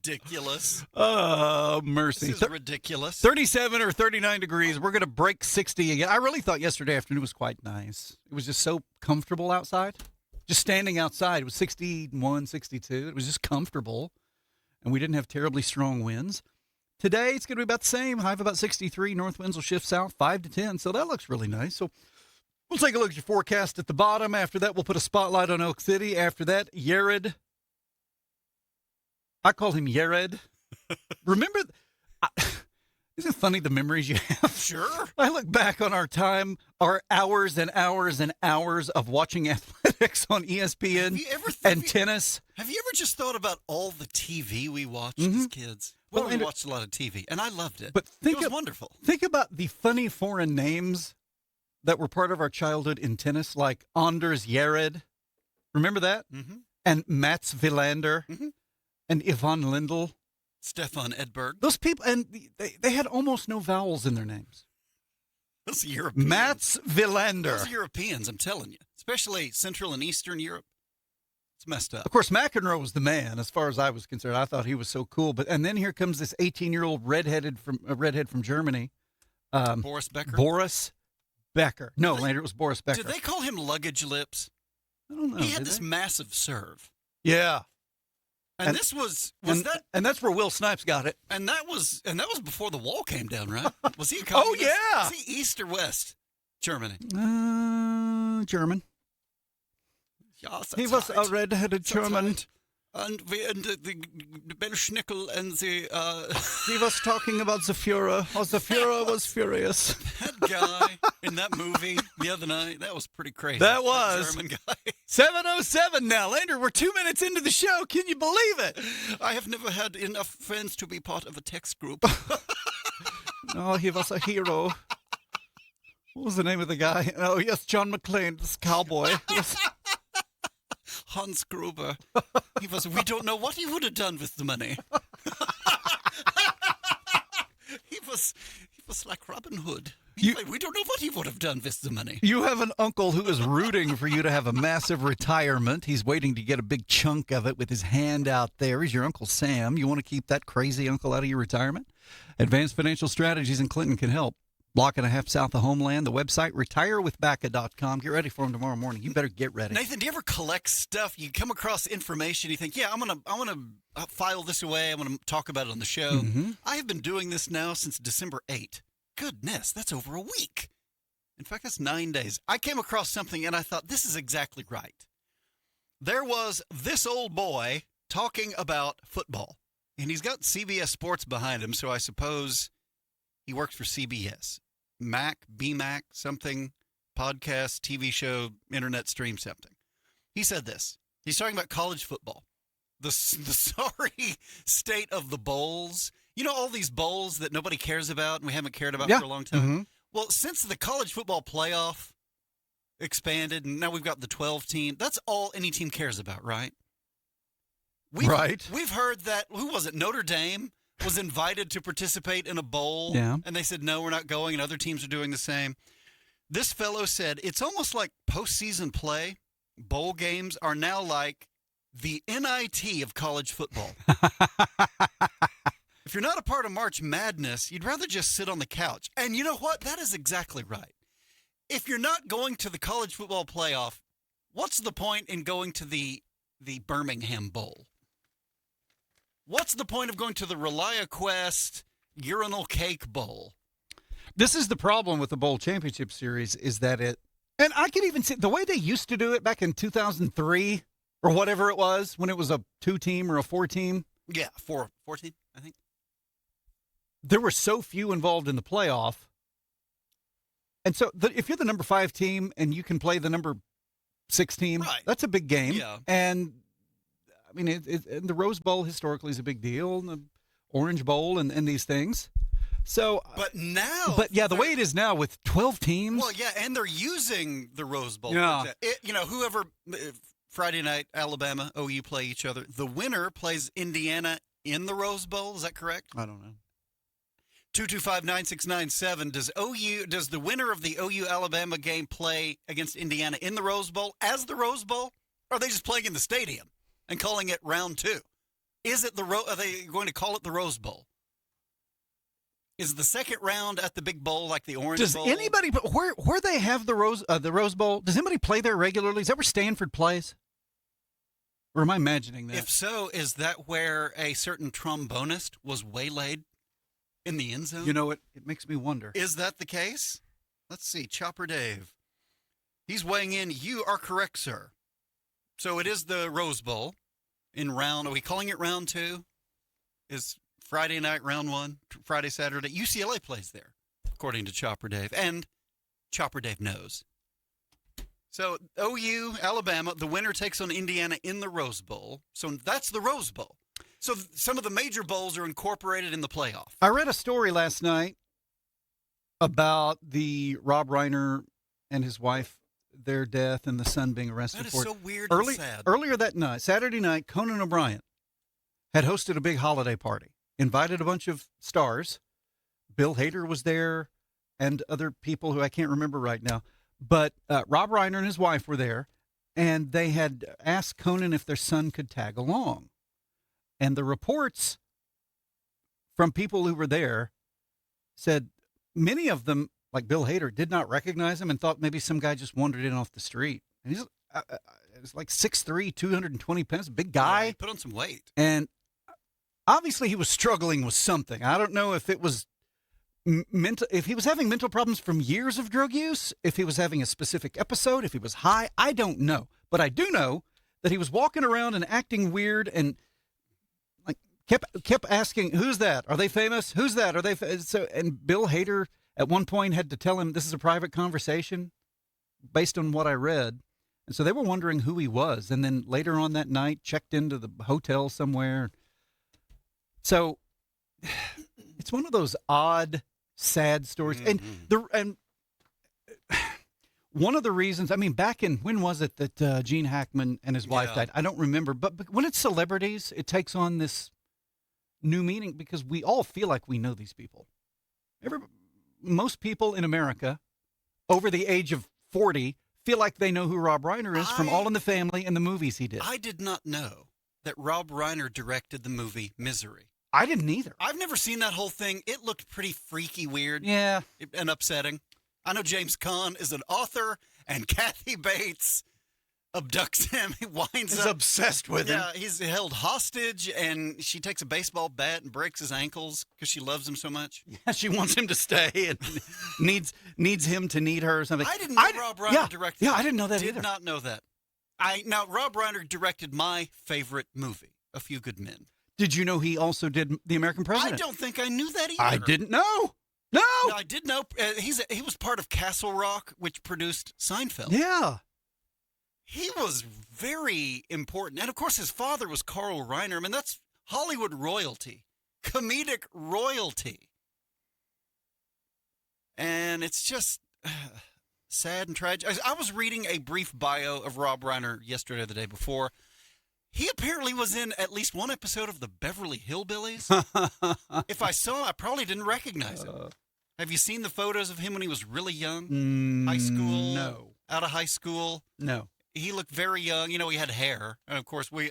ridiculous. Oh, mercy. This is ridiculous. 37 or 39 degrees. We're going to break 60 again. I really thought yesterday afternoon was quite nice. It was just so comfortable outside. Just standing outside. It was 61, 62. It was just comfortable. And we didn't have terribly strong winds. Today, it's going to be about the same. High of about 63. North winds will shift south 5 to 10. So that looks really nice. So we'll take a look at your forecast at the bottom. After that, we'll put a spotlight on Oak City. After that, Yared. I call him Yared. Remember, isn't it funny the memories you have? Sure. I look back on our time, our hours and hours and hours of watching athletics on ESPN and tennis. Have you ever just thought about all the TV we watched as kids? Well, we watched a lot of TV, and I loved it. But it was wonderful. Think about the funny foreign names that were part of our childhood in tennis, like Anders Yared. Remember that? Mm-hmm. And Mats Wilander. Mm-hmm. And Yvonne Lindell. Stefan Edberg. Those people, and they had almost no vowels in their names. Those Europeans. Mats Wilander. Those Europeans, I'm telling you. Especially Central and Eastern Europe. It's messed up. Of course, McEnroe was the man as far as I was concerned. I thought he was so cool. And then here comes this 18-year-old redhead from Germany. Boris Becker? Boris Becker. No, Landry, it was Boris Becker. Did they call him Luggage Lips? I don't know. He had this massive serve. Yeah. And this was that, and that's where Will Snipes got it. And that was before the wall came down, right? Was he? Oh yeah. Was he East or West? Germany. German. Yes, he was a red-headed German. Right. And the Belschnickel and the... He was talking about the Führer. Oh, the Führer was furious. That guy in that movie the other night, that was pretty crazy. That was. German guy. 7:07 now. Landry, we're 2 minutes into the show. Can you believe it? I have never had enough friends to be part of a text group. Oh, he was a hero. What was the name of the guy? Oh, yes, John McClane, this cowboy. Yes. Hans Gruber. We don't know what he would have done with the money. He was like Robin Hood. We don't know what he would have done with the money. You have an uncle who is rooting for you to have a massive retirement. He's waiting to get a big chunk of it with his hand out there. He's your Uncle Sam. You want to keep that crazy uncle out of your retirement? Advanced Financial Strategies in Clinton can help. Block and a half south of Homeland. The website, retirewithbacca.com. Get ready for him tomorrow morning. You better get ready. Nathan, do you ever collect stuff? You come across information, you think, yeah, I'm gonna file this away. I'm going to talk about it on the show. Mm-hmm. I have been doing this now since December 8th. Goodness, that's over a week. In fact, that's 9 days. I came across something, and I thought, this is exactly right. There was this old boy talking about football, and he's got CBS Sports behind him, so I suppose he works for CBS. BMAC, something, podcast, TV show, internet stream, something. He said this. He's talking about college football. The sorry state of the bowls. You know all these bowls that nobody cares about and we haven't cared about for a long time? Mm-hmm. Well, since the college football playoff expanded and now we've got the 12 team, that's all any team cares about, right? We've heard that, who was it, Notre Dame was invited to participate in a bowl, and they said, no, we're not going, and other teams are doing the same. This fellow said, it's almost like postseason play. Bowl games are now like the NIT of college football. If you're not a part of March Madness, you'd rather just sit on the couch. And you know what? That is exactly right. If you're not going to the college football playoff, what's the point in going to the Birmingham Bowl? What's the point of going to the ReliaQuest Urinal Cake Bowl? This is the problem with the Bowl Championship Series is that and I can even see the way they used to do it back in 2003 or whatever it was when it was a 2-team or a 4-team. Yeah, 4-team, I think. There were so few involved in the playoff. And so if you're the number 5 team and you can play the number 6 team, that's a big game. Yeah. And I mean, the Rose Bowl historically is a big deal, and the Orange Bowl and these things. So, the way it is now with 12 teams. Well, yeah, and they're using the Rose Bowl. Yeah. Whoever Friday night Alabama, OU play each other. The winner plays Indiana in the Rose Bowl. Is that correct? I don't know. 225-9697. Does the winner of the OU Alabama game play against Indiana in the Rose Bowl as the Rose Bowl? Or are they just playing in the stadium and calling it round 2? Is it are they going to call it the Rose Bowl? Is the second round at the big bowl like the Orange Does Bowl? anybody where they have the Rose Bowl? Does anybody play there regularly? Is that where Stanford plays? Or am I imagining that? If so, is that where a certain trombonist was waylaid in the end zone? You know, it makes me wonder. Is that the case? Let's see. Chopper Dave. He's weighing in. You are correct, sir. So it is the Rose Bowl in round. Are we calling it round 2? Is Friday night round 1? Friday, Saturday. UCLA plays there, according to Chopper Dave. And Chopper Dave knows. So OU, Alabama, the winner takes on Indiana in the Rose Bowl. So that's the Rose Bowl. So some of the major bowls are incorporated in the playoff. I read a story last night about the Rob Reiner and his wife, their death, and the son being arrested That is for so it. weird and sad. Earlier that night, Saturday night, Conan O'Brien had hosted a big holiday party, invited a bunch of stars. Bill Hader was there and other people who I can't remember right now. But Rob Reiner and his wife were there, and they had asked Conan if their son could tag along. And the reports from people who were there said many of them, like Bill Hader, did not recognize him and thought maybe some guy just wandered in off the street. And he's it's like 6'3", 220 pounds, big guy. Yeah, he put on some weight. And obviously he was struggling with something. I don't know if it was mental, if he was having mental problems from years of drug use, if he was having a specific episode, if he was high. I don't know. But I do know that he was walking around and acting weird and like kept asking, who's that? Are they famous? Who's that? Are they so? And Bill Hader at one point had to tell him this is a private conversation based on what I read. And so they were wondering who he was. And then later on that night, checked into the hotel somewhere. So it's one of those odd, sad stories. Mm-hmm. And one of the reasons, I mean, back in, when was it that Gene Hackman and his wife died? I don't remember. But when it's celebrities, it takes on this new meaning because we all feel like we know these people. Most people in America over the age of 40 feel like they know who Rob Reiner is from All in the Family and the movies he did. I did not know that Rob Reiner directed the movie Misery. I didn't either. I've never seen that whole thing. It looked pretty freaky, weird, Yeah. and upsetting. I know James Caan is an author, and Kathy Bates abducts him. He winds He's up obsessed with him. Yeah, he's held hostage, and she takes a baseball bat and breaks his ankles because she loves him so much. Yeah, she wants him to stay and needs him to need her or something. I didn't know Rob Reiner directed. Yeah, I didn't know that either. Did not know that. Now Rob Reiner directed my favorite movie, A Few Good Men. Did you know he also did The American President? I don't think I knew that either. I didn't know. No. No, I did know. He was part of Castle Rock, which produced Seinfeld. Yeah. He was very important. And, of course, his father was Carl Reiner. I mean, that's Hollywood royalty, comedic royalty. And it's just sad and tragic. I was reading a brief bio of Rob Reiner yesterday or the day before. He apparently was in at least one episode of the Beverly Hillbillies. If I saw, I probably didn't recognize him. Have you seen the photos of him when he was really young? High school? No. Out of high school? No. He looked very young. You know, he had hair. And, of course, when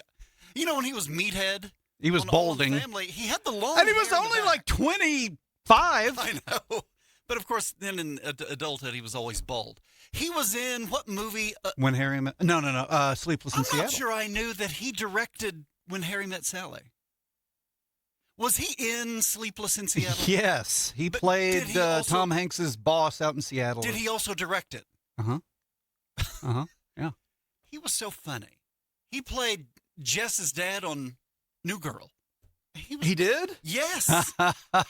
he was Meathead. He was balding. Family, he had the long And he hair was in the only back. like 25. I know. But, of course, then in adulthood, he was always bald. He was in what movie? When Harry Met... No. Sleepless in Seattle. I'm not sure I knew that he directed When Harry Met Sally. Was he in Sleepless in Seattle? Yes. He But played did he also- Tom Hanks's boss out in Seattle. Did he also direct it? Uh-huh. Yeah. He was so funny. He played Jess's dad on New Girl. He did? Yes.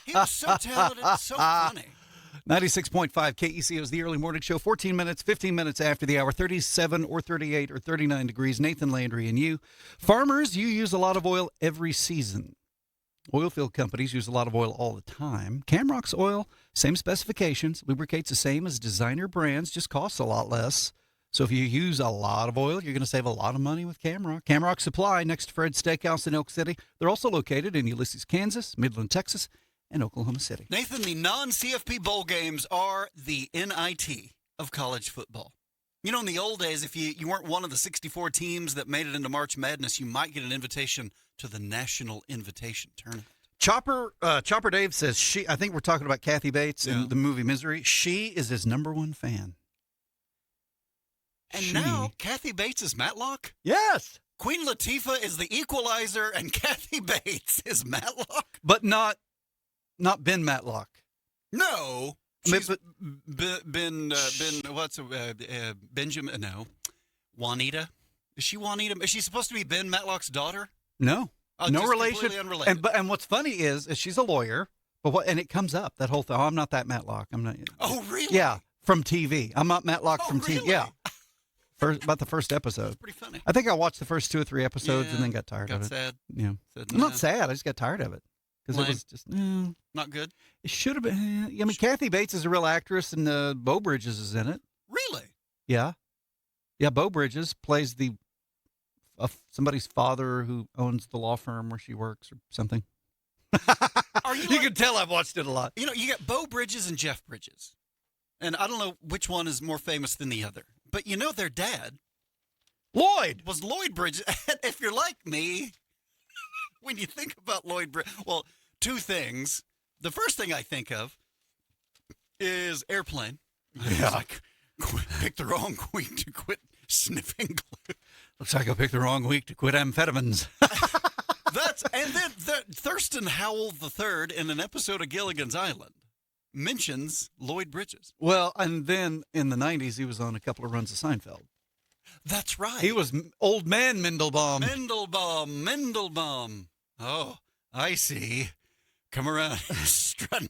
He was so talented, so funny. 96.5 KECO is the early morning show. 15 minutes after the hour, 37 or 38 or 39 degrees. Nathan Landry and you. Farmers, you use a lot of oil every season. Oilfield companies use a lot of oil all the time. Camrock's oil, same specifications, lubricates the same as designer brands, just costs a lot less. So if you use a lot of oil, you're going to save a lot of money with Camrock. Camrock Supply, next to Fred's Steakhouse in Elk City. They're also located in Ulysses, Kansas, Midland, Texas, and Oklahoma City. Nathan, the non-CFP bowl games are the NIT of college football. You know, in the old days, if you weren't one of the 64 teams that made it into March Madness, you might get an invitation to the National Invitation Tournament. Chopper Dave says I think we're talking about Kathy Bates in the movie Misery. She is his number one fan. And now Kathy Bates is Matlock? Yes. Queen Latifah is the equalizer and Kathy Bates is Matlock? But not Ben Matlock. No. She's Benjamin, no. Juanita? Is she Juanita? Is she supposed to be Ben Matlock's daughter? No. No relation. Completely unrelated. And what's funny is she's a lawyer, and it comes up, that whole thing. Oh, I'm not that Matlock. I'm not. Oh, really? Yeah, from TV. I'm not Matlock from TV. Really? Yeah. About the first episode. That's pretty funny. I think I watched the first 2 or 3 episodes and then got tired of it. Sad. Yeah. I'm not sad. I just got tired of it. Because it was just, not good? It should have been. I mean, Kathy Bates is a real actress, and Beau Bridges is in it. Really? Yeah. Yeah, Beau Bridges plays somebody's father who owns the law firm where she works or something. You can tell I've watched it a lot. You know, you got Beau Bridges and Jeff Bridges. And I don't know which one is more famous than the other. But you know their dad, Lloyd, was Lloyd Bridges. If you're like me, when you think about Lloyd Bridges, well, 2 things. The first thing I think of is Airplane. Yeah. Like, pick the wrong week to quit sniffing glue. Looks like I picked the wrong week to quit amphetamines. And then Thurston Howell III in an episode of Gilligan's Island mentions Lloyd Bridges. Well, and then in the 90s, he was on a couple of runs of Seinfeld. That's right. He was old man Mendelbaum. Mendelbaum. Oh, I see. Come around, strutting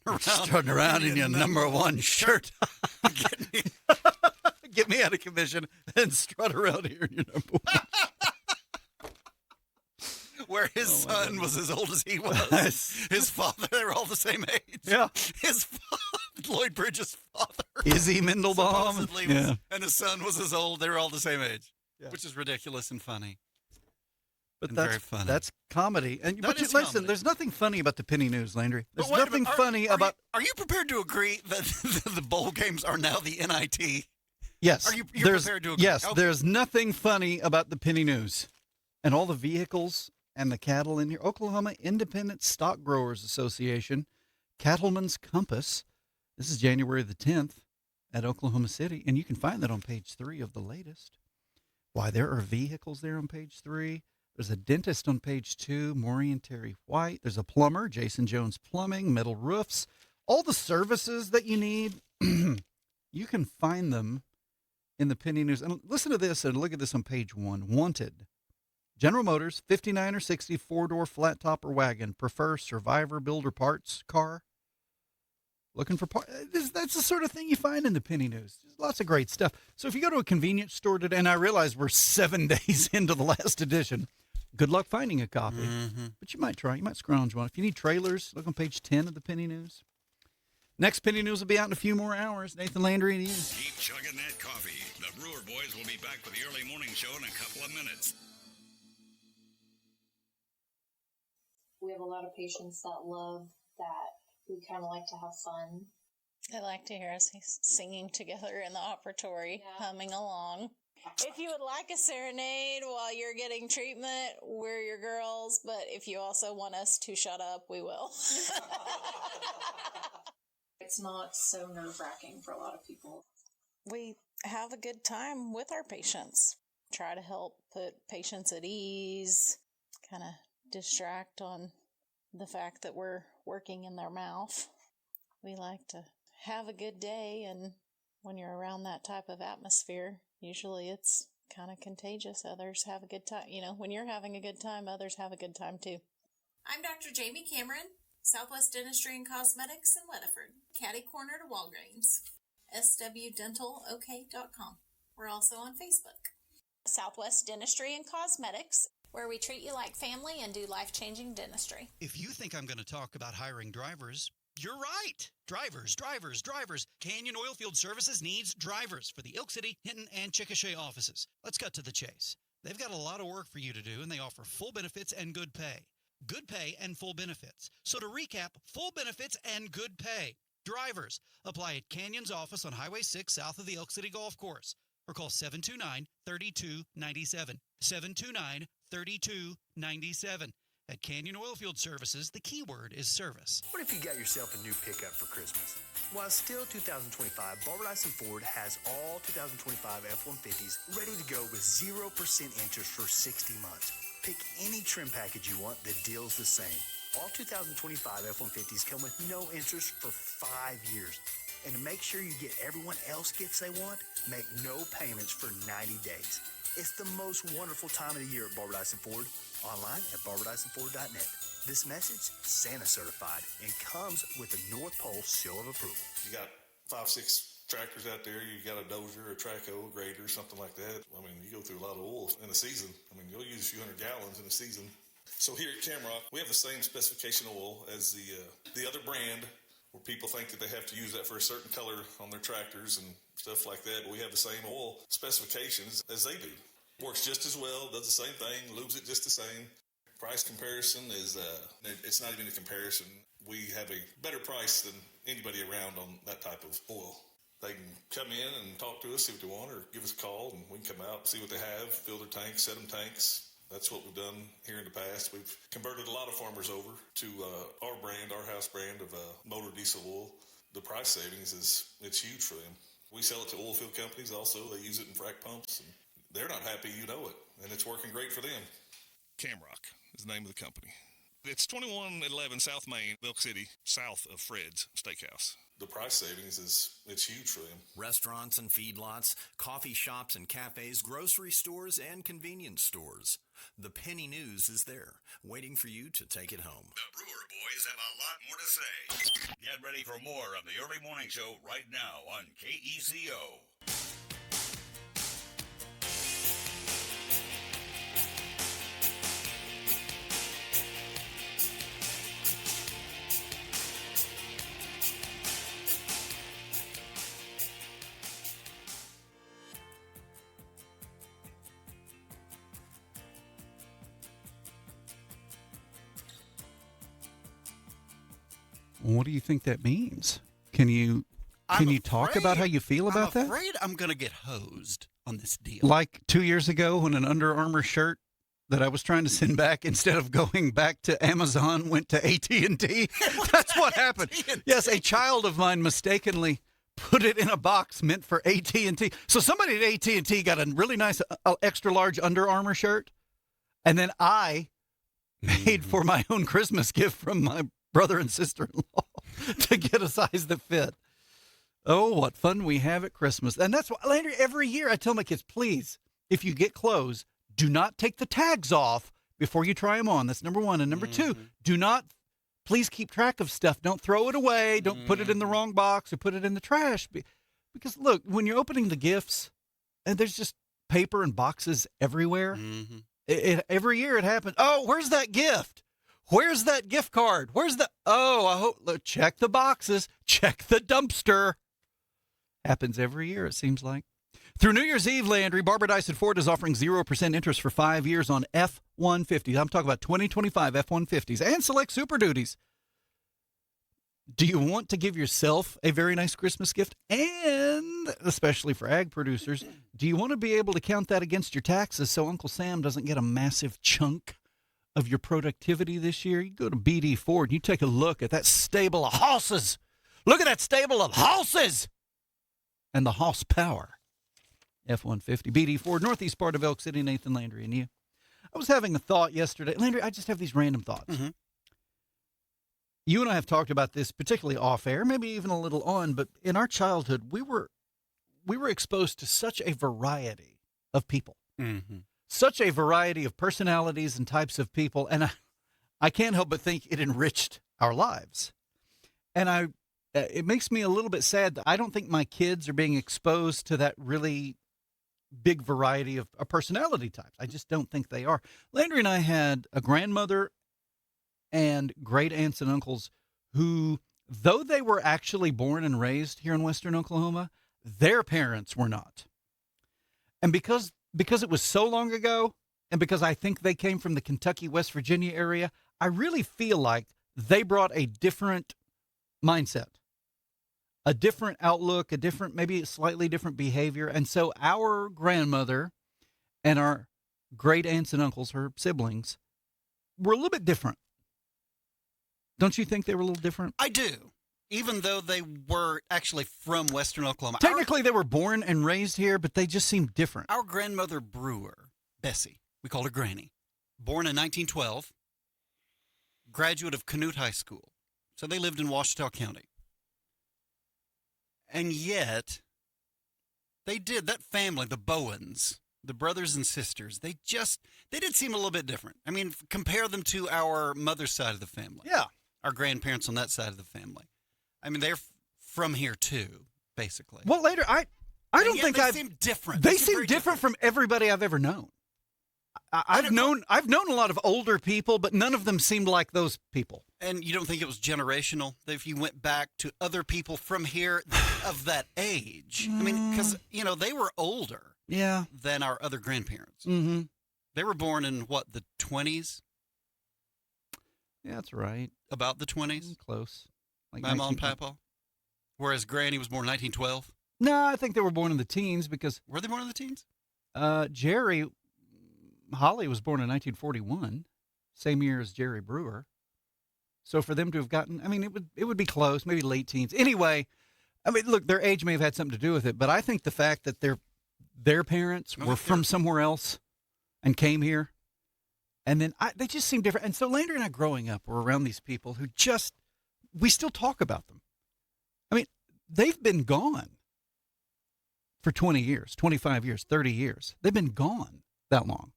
around in your number one shirt. Get me out of commission and strut around here in your number one. Where his son was as old as he was. His father, they were all the same age. Yeah. His father, Lloyd Bridges' father. Izzy Mendelbaum. Supposedly and his son was as old. They were all the same age, which is ridiculous and funny. But and very funny. That's comedy. But listen, comedy. There's nothing funny about the penny news, Landry. There's nothing nothing funny about... Are you prepared to agree that the bowl games are now the NIT? Yes. Are you prepared to agree? Yes, okay. There's nothing funny about the penny news. And all the vehicles and the cattle in here. Oklahoma Independent Stock Growers Association, Cattleman's Compass. This is January the 10th at Oklahoma City. And you can find that on page 3 of the latest. Why, there are vehicles there on page 3. There's a dentist on page 2, Maureen Terry White. There's a plumber, Jason Jones Plumbing, metal roofs. All the services that you need, you can find them in the penny news. And listen to this and look at this on page 1. Wanted. General Motors, 59 or 60, 4-door flat top or wagon. Prefer Survivor Builder Parts car. Looking for parts. That's the sort of thing you find in the penny news. There's lots of great stuff. So if you go to a convenience store today, and I realize we're 7 days into the last edition, good luck finding a copy. Mm-hmm. But you might try. You might scrounge one. If you need trailers, look on page 10 of the penny news. Next penny news will be out in a few more hours. Nathan Landry and Ian. Keep chugging that coffee. The Brewer boys will be back with the early morning show in a couple of minutes. We have a lot of patients that love that we kind of like to have fun. I like to hear us singing together in the operatory, humming along. If you would like a serenade while you're getting treatment, we're your girls. But if you also want us to shut up, we will. It's not so nerve-wracking for a lot of people. We have a good time with our patients. Try to help put patients at ease, kind of distract on the fact that we're working in their mouth. We like to have a good day, and when you're around that type of atmosphere, usually it's kind of contagious. Others have a good time. You know, when you're having a good time, others have a good time too. I'm Dr. Jamie Cameron, Southwest Dentistry and Cosmetics in Weatherford, catty corner to Walgreens. swdentalok.com. We're also on Facebook. Southwest Dentistry and Cosmetics, where we treat you like family and do life-changing dentistry. If you think I'm going to talk about hiring drivers, you're right. Drivers. Canyon Oilfield Services needs drivers for the Elk City, Hinton, and Chickasha offices. Let's cut to the chase. They've got a lot of work for you to do, and they offer full benefits and good pay. Good pay and full benefits. So to recap, full benefits and good pay. Drivers. Apply at Canyon's office on Highway 6 south of the Elk City Golf Course. or call 729-3297. 729-3297. At Canyon Oilfield Services, the keyword is service. What if you got yourself a new pickup for Christmas? While it's still 2025, Barbara Dyson Ford has all 2025 F-150s ready to go with 0% interest for 60 months. Pick any trim package you want, the deal's the same. All 2025 F-150s come with no interest for 5 years. And to make sure you get everyone else gifts they want, make no payments for 90 days. It's the most wonderful time of the year at Barbara Dyson Ford. Online at barbadysonford.net. This message, Santa certified, and comes with a North Pole seal of approval. You got 5-6 tractors out there. You got a dozer, a traco, a grader, something like that. I mean, you go through a lot of oil in the season. I mean, you'll use a few hundred gallons in a season. So here at Camrock, we have the same specification oil as the other brand, where people think that they have to use that for a certain color on their tractors and stuff like that. But we have the same oil specifications as they do. Works just as well, does the same thing, lubes it just the same. Price comparison is, it's not even a comparison. We have a better price than anybody around on that type of oil. They can come in and talk to us, see what they want, or give us a call, and we can come out, see what they have, fill their tanks, set them tanks. That's what we've done here in the past. We've converted a lot of farmers over to our brand, our house brand of motor diesel oil. The price savings it's huge for them. We sell it to oil field companies also. They use it in frac pumps, and they're not happy, you know it, and it's working great for them. Camrock is the name of the company. It's 2111 South Main, Milk City, south of Fred's Steakhouse. The price savings it's huge for them. Restaurants and feedlots, coffee shops and cafes, grocery stores and convenience stores. The Penny News is there, waiting for you to take it home. The Brewer boys have a lot more to say. Get ready for more of the early morning show right now on KECO. What do you think that means? Can you talk about how you feel about that? I'm afraid I'm going to get hosed on this deal. Like 2 years ago when an Under Armour shirt that I was trying to send back, instead of going back to Amazon, went to AT&T. That's what happened. Yes, a child of mine mistakenly put it in a box meant for AT&T. So somebody at AT&T got a really nice extra large Under Armour shirt, and then I paid for my own Christmas gift from my brother and sister-in-law to get a size that fit. Oh, what fun we have at Christmas. And that's why, Landry, every year I tell my kids, please, if you get clothes, do not take the tags off before you try them on. That's number one. And number two, please keep track of stuff. Don't throw it away. Don't put it in the wrong box or put it in the trash. Because, look, when you're opening the gifts, and there's just paper and boxes everywhere, every year it happens. Oh, where's that gift? Where's that gift card? Check the boxes. Check the dumpster. Happens every year, it seems like. Through New Year's Eve, Landry, Barbara Dyson Ford is offering 0% interest for 5 years on F-150s. I'm talking about 2025 F-150s and select Super Duties. Do you want to give yourself a very nice Christmas gift? And, especially for ag producers, do you want to be able to count that against your taxes so Uncle Sam doesn't get a massive chunk of your productivity this year? You go to BD Ford and you take a look at that stable of horses. Look at that stable of horses and the horsepower. F-150, BD Ford, northeast part of Elk City, Nathan, Landry, and you. I was having a thought yesterday. Landry, I just have these random thoughts. Mm-hmm. You and I have talked about this, particularly off air, maybe even a little on, but in our childhood, we were exposed to such a variety of people. Mm-hmm. Such a variety of personalities and types of people, and I can't help but think it enriched our lives. And it makes me a little bit sad that I don't think my kids are being exposed to that really big variety of personality types. I just don't think they are. Landry and I had a grandmother and great aunts and uncles who, though they were actually born and raised here in western Oklahoma, their parents were not. And because it was so long ago, and because I think they came from the Kentucky, West Virginia area, I really feel like they brought a different mindset, a different outlook, a different, maybe slightly different behavior. And so our grandmother and our great aunts and uncles, her siblings, were a little bit different. Don't you think they were a little different? I do. Even though they were actually from Western Oklahoma. Technically, they were born and raised here, but they just seemed different. Our grandmother Brewer, Bessie, we called her Granny, born in 1912, graduate of Commute High School. So they lived in Ouachita County. And yet, they did, that family, the Bowens, the brothers and sisters, they did seem a little bit different. I mean, compare them to our mother's side of the family. Yeah. Our grandparents on that side of the family. I mean, they're from here too, basically. Well, later, I don't think they seem different. They seem different from everybody I've ever known. I've known a lot of older people, but none of them seemed like those people. And you don't think it was generational? That if you went back to other people from here of that age, I mean, because they were older, than our other grandparents. Mm-hmm. They were born in what, the 20s? Yeah, that's right. About the 20s, close. Like my mom and papa. Whereas Granny was born in 1912. No, I think they were born in the teens because were they born in the teens? Holly was born in 1941, same year as Jerry Brewer. So for them to have gotten, I mean, it would be close, maybe late teens. Anyway, I mean, look, their age may have had something to do with it, but I think the fact that their parents were from somewhere else and came here, and then they just seem different. And so Landry and I growing up were around these people who we still talk about them. I mean, they've been gone for 20 years, 25 years, 30 years. They've been gone that long.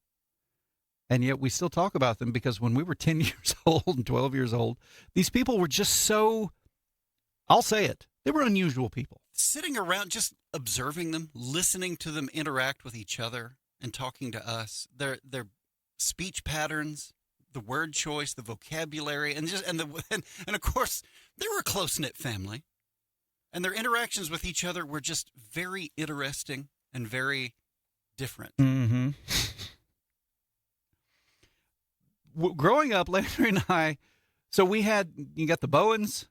And yet we still talk about them because when we were 10 years old and 12 years old, these people were just so, I'll say it, they were unusual people. Sitting around, just observing them, listening to them interact with each other and talking to us, their speech patterns, the word choice, the vocabulary, and of course, they were a close-knit family. And their interactions with each other were just very interesting and very different. Mm-hmm. Growing up, Landry and I, so you got the Bowens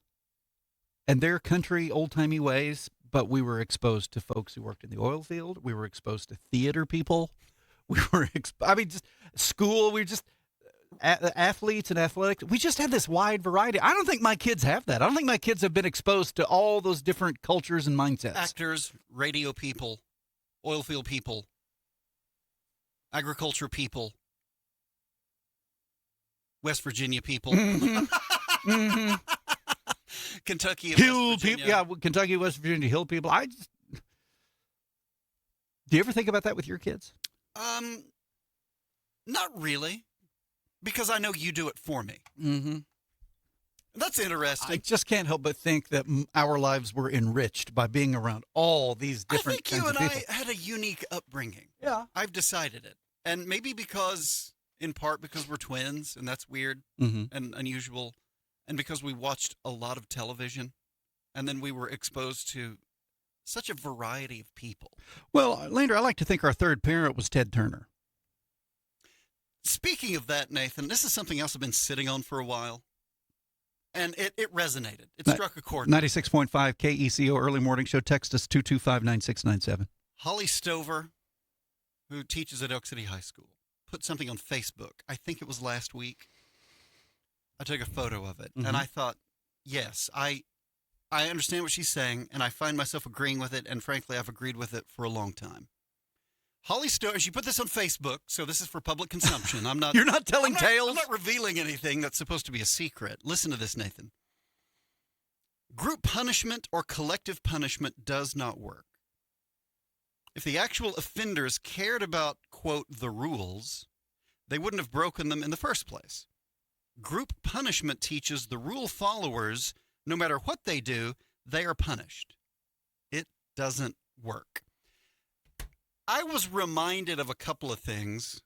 and their country, old-timey ways, but we were exposed to folks who worked in the oil field. We were exposed to theater people. We were, just school. We were just athletes and athletics. We just had this wide variety. I don't think my kids have that. I don't think my kids have been exposed to all those different cultures and mindsets. Actors, radio people, oil field people, agriculture people, West Virginia people. Mm-hmm. Kentucky and Hill West Virginia. people. Yeah, Kentucky, West Virginia, Hill people. Do you ever think about that with your kids? Not really, because I know you do it for me. Mm-hmm. That's interesting. I just can't help but think that our lives were enriched by being around all these different kinds of people. I think you and I had a unique upbringing. Yeah. I've decided it. And maybe in part because we're twins, and that's weird and unusual, and because we watched a lot of television, and then we were exposed to such a variety of people. Well, Landry, I like to think our third parent was Ted Turner. Speaking of that, Nathan, this is something else I've been sitting on for a while, and it resonated. It struck a chord. 96.5 KECO Early Morning Show. Text us 225-9697. Holly Stover, who teaches at Elk City High School, put something on Facebook. I think it was last week. I took a photo of it, and I thought, yes, I understand what she's saying, and I find myself agreeing with it, and frankly, I've agreed with it for a long time. Holly Stover, she put this on Facebook, so this is for public consumption. I'm not. You're not telling tales? I'm not revealing anything that's supposed to be a secret. Listen to this, Nathan. Group punishment or collective punishment does not work. If the actual offenders cared about, quote, the rules, they wouldn't have broken them in the first place. Group punishment teaches the rule followers, no matter what they do, they are punished. It doesn't work. I was reminded of a couple of things,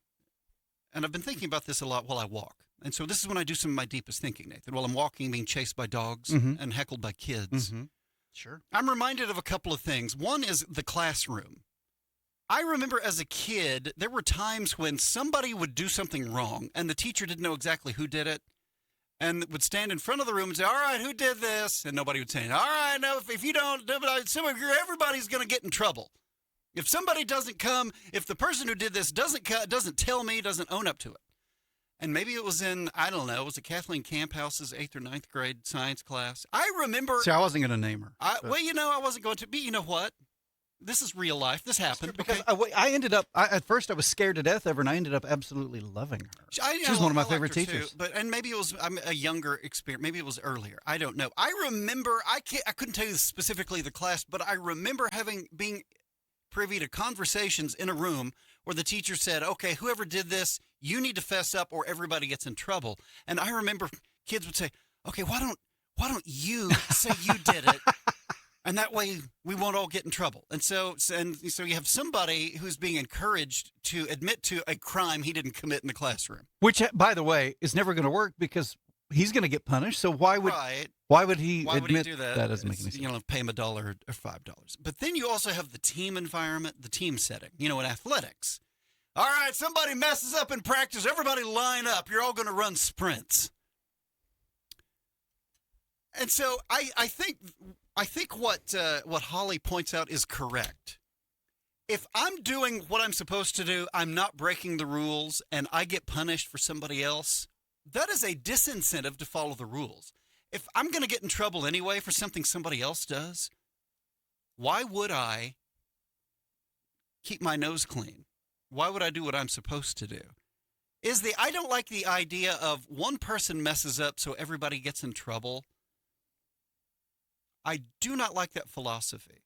and I've been thinking about this a lot while I walk. And so this is when I do some of my deepest thinking, Nathan. While I'm walking, being chased by dogs and heckled by kids. Mm-hmm. Sure. I'm reminded of a couple of things. One is the classroom. I remember as a kid, there were times when somebody would do something wrong, and the teacher didn't know exactly who did it. and would stand in front of the room and say, all right, who did this? And nobody would say, all right, no, if you don't, everybody's going to get in trouble. If somebody doesn't come, if the person who did this doesn't tell me, doesn't own up to it. And maybe it was in, I don't know, was it Kathleen Camphouse's 8th or 9th grade science class? I remember. See, I wasn't going to name her. Well, I wasn't going to be. You know what? This is real life. This happened. Because I ended up, at first I was scared to death of her, and I ended up absolutely loving her. She was one of my favorite teachers. And maybe it was a younger experience. Maybe it was earlier. I don't know. I remember, I couldn't tell you specifically the class, but I remember being privy to conversations in a room where the teacher said, okay, whoever did this, you need to fess up or everybody gets in trouble. And I remember kids would say, okay, why don't you say you did it? And that way we won't all get in trouble. And so you have somebody who's being encouraged to admit to a crime he didn't commit in the classroom. Which, by the way, is never going to work because he's going to get punished. So why would he admit do that? That doesn't make any sense. Pay him $1 or $5. But then you also have the team environment, the team setting, in athletics. All right, somebody messes up in practice. Everybody line up. You're all going to run sprints. And so I think what Holly points out is correct. If I'm doing what I'm supposed to do, I'm not breaking the rules, and I get punished for somebody else, that is a disincentive to follow the rules. If I'm going to get in trouble anyway for something somebody else does, why would I keep my nose clean? Why would I do what I'm supposed to do? I don't like the idea of one person messes up so everybody gets in trouble. I do not like that philosophy.